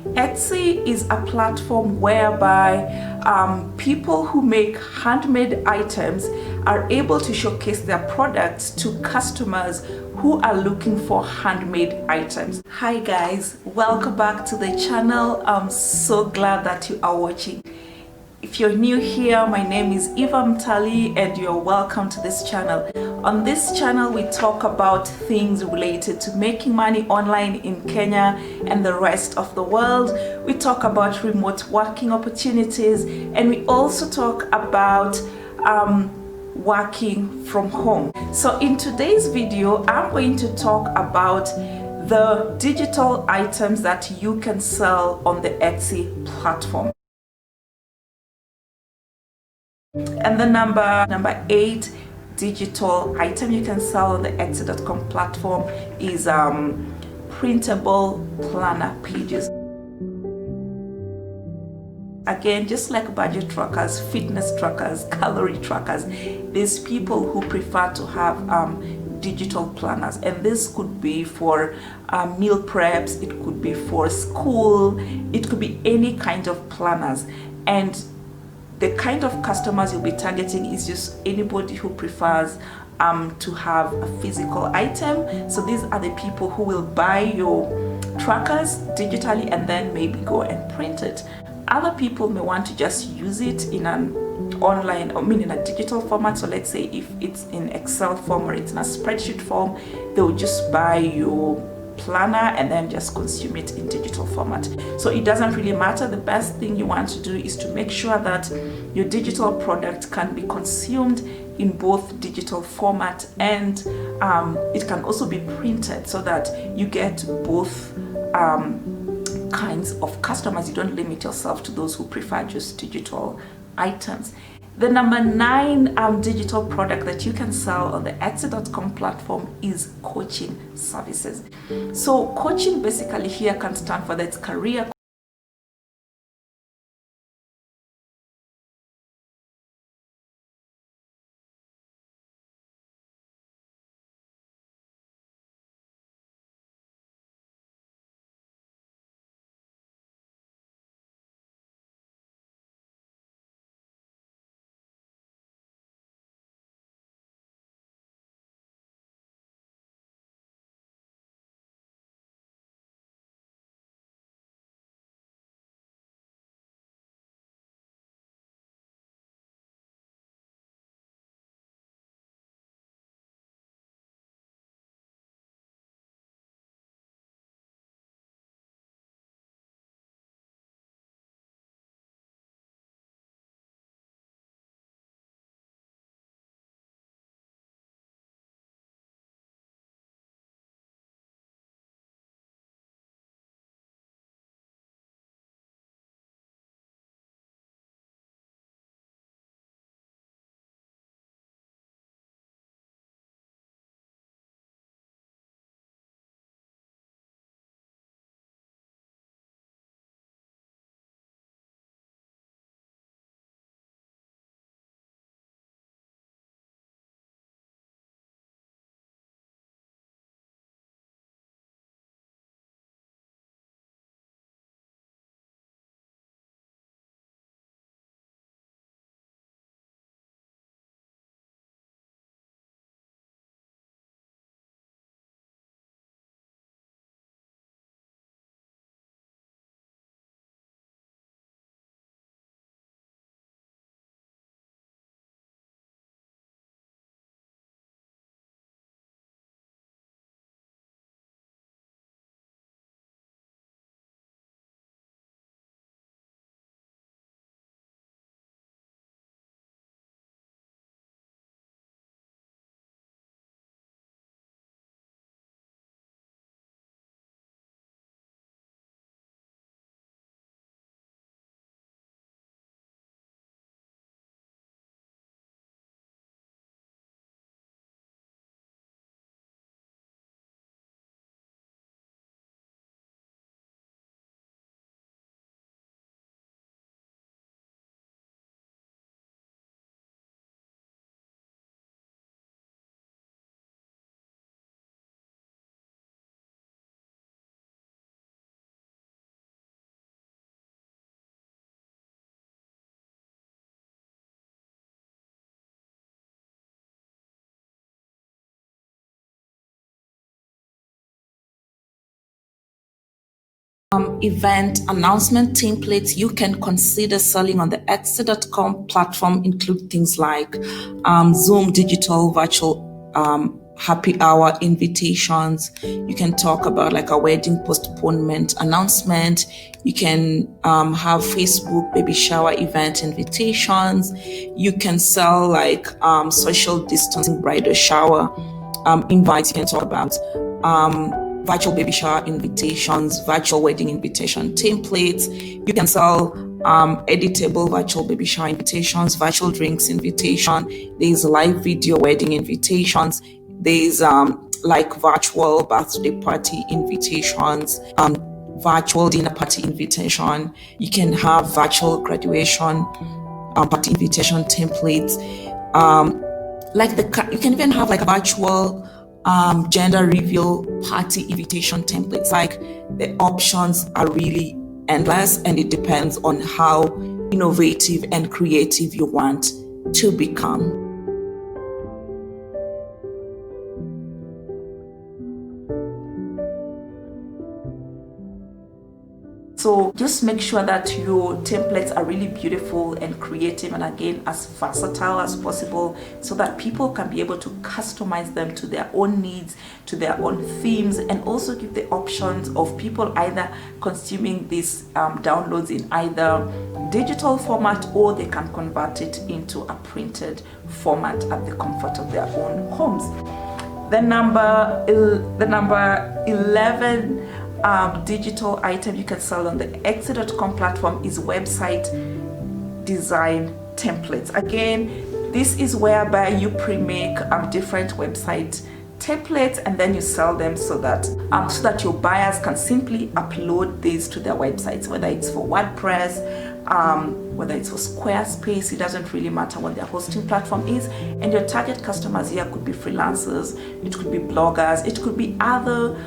Etsy is a platform whereby people who make handmade items are able to showcase their products to customers who are looking for handmade items. Hi guys, welcome back to the channel. I'm so glad that you are watching. If you're new here, my name is Eva Mtali and you're welcome to this channel. On this channel, we talk about things related to making money online in Kenya and the rest of the world. We talk about remote working opportunities, and we also talk about working from home. So in today's video, I'm going to talk about the digital items that you can sell on the Etsy platform. And the number 8 digital item you can sell on the Etsy.com platform is printable planner pages. Again, just like budget trackers, fitness trackers, calorie trackers, there's people who prefer to have digital planners, and this could be for meal preps, it could be for school, it could be any kind of planners. And the kind of customers you'll be targeting is just anybody who prefers to have a physical item. So these are the people who will buy your trackers digitally and then maybe go and print it. Other people may want to just use it in an online, in a digital format. So let's say if it's in Excel form or it's in a spreadsheet form, they'll just buy your planner and then just consume it in digital format. So it doesn't really matter. The best thing you want to do is to make sure that your digital product can be consumed in both digital format and it can also be printed, so that you get both kinds of customers. You don't limit yourself to those who prefer just digital items. The number 9 digital product that you can sell on the Etsy.com platform is coaching services. So coaching basically here can stand for that career Event announcement templates you can consider selling on the Etsy.com platform include things like Zoom digital virtual happy hour invitations. You can talk about like a wedding postponement announcement. You can have Facebook baby shower event invitations. You can sell like social distancing bridal shower invites. You can talk about virtual baby shower invitations, virtual wedding invitation templates. You can sell editable virtual baby shower invitations, virtual drinks invitation. There's live video wedding invitations. There's like virtual birthday party invitations, virtual dinner party invitation. You can have virtual graduation party invitation templates. You can even have like a virtual gender reveal party invitation templates. Like the options are really endless, and it depends on how innovative and creative you want to become. So just make sure that your templates are really beautiful and creative, and again as versatile as possible, so that people can be able to customize them to their own needs, to their own themes, and also give the options of people either consuming these downloads in either digital format, or they can convert it into a printed format at the comfort of their own homes. The number 11 digital item you can sell on the Etsy.com platform is website design templates. Again, this is whereby you pre-make different website templates and then you sell them so that your buyers can simply upload these to their websites, whether it's for WordPress, whether it's for Squarespace. It doesn't really matter what their hosting platform is. And your target customers here could be freelancers, it could be bloggers, it could be other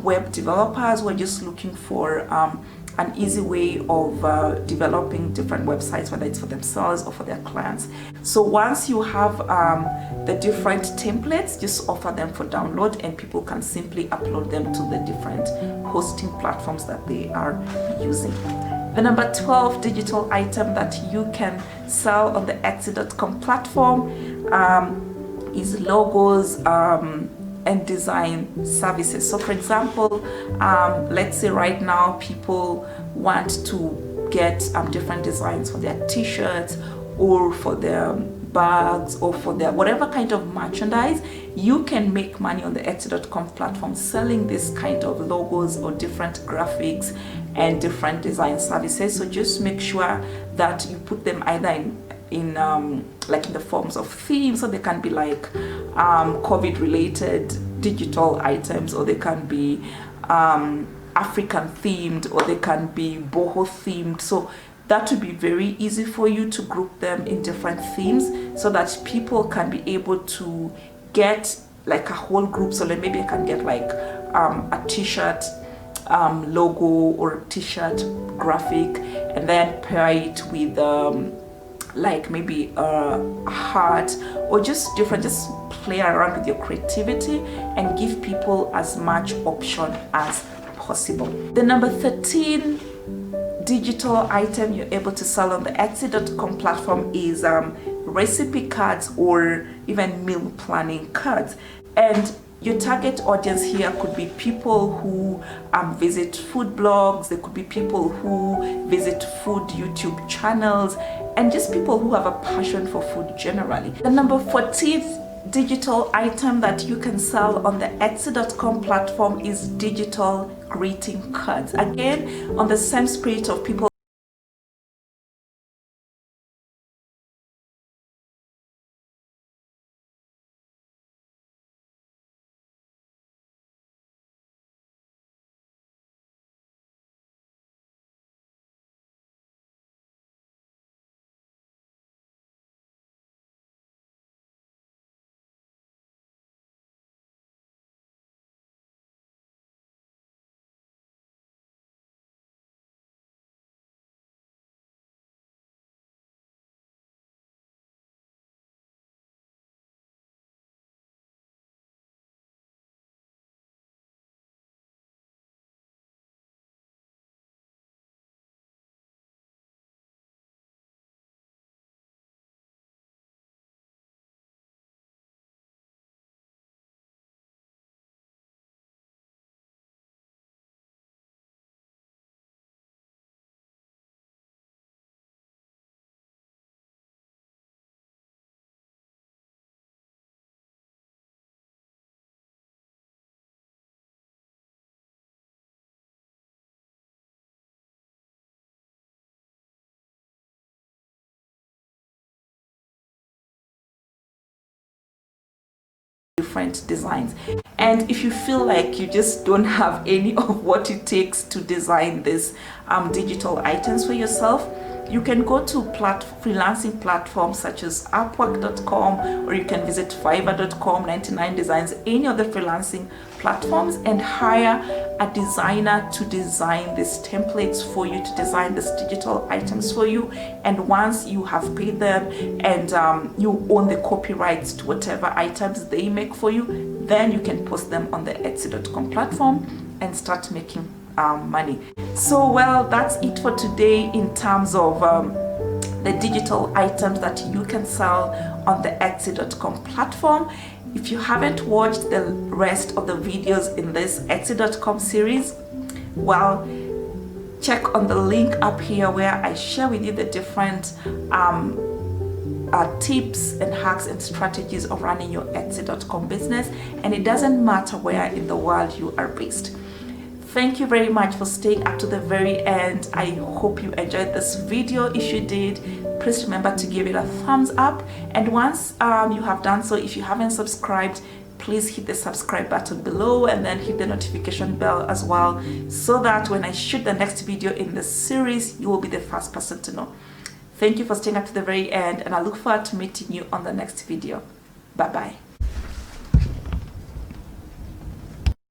web developers who are just looking for an easy way of developing different websites, whether it's for themselves or for their clients. So once you have the different templates, just offer them for download and people can simply upload them to the different hosting platforms that they are using. The number 12 digital item that you can sell on the Etsy.com platform is logos and design services. So for example, let's say right now people want to get different designs for their t-shirts or for their bags or for their whatever kind of merchandise. You can make money on the Etsy.com platform selling this kind of logos or different graphics and different design services. So just make sure that you put them either in like in the forms of themes, so they can be like COVID related digital items, or they can be African themed, or they can be boho themed. So that would be very easy for you to group them in different themes so that people can be able to get like a whole group. So like maybe I can get like a t-shirt logo or a t-shirt graphic, and then pair it with like maybe a heart or just different, just play around with your creativity and give people as much option as possible. The number 13 digital item you're able to sell on the Etsy.com platform is recipe cards or even meal planning cards. And your target audience here could be people who visit food blogs, there could be people who visit food YouTube channels, and just people who have a passion for food generally. The number 14 digital item that you can sell on the Etsy.com platform is digital greeting cards. Again, on the same spirit of people different designs. And if you feel like you just don't have any of what it takes to design this digital items for yourself, you can go to freelancing platforms such as Upwork.com, or you can visit Fiverr.com, 99 Designs, any of the freelancing platforms, and hire a designer to design these templates for you, to design these digital items for you. And once you have paid them and you own the copyrights to whatever items they make for you, then you can post them on the Etsy.com platform and start making money. So, well, that's it for today in terms of the digital items that you can sell on the Etsy.com platform. If you haven't watched the rest of the videos in this Etsy.com series, well, check on the link up here where I share with you the different tips and hacks and strategies of running your Etsy.com business, and it doesn't matter where in the world you are based. Thank you very much for staying up to the very end. I hope you enjoyed this video. If you did, please remember to give it a thumbs up. And once you have done so, if you haven't subscribed, please hit the subscribe button below and then hit the notification bell as well, so that when I shoot the next video in this series, you will be the first person to know. Thank you for staying up to the very end, and I look forward to meeting you on the next video. Bye-bye.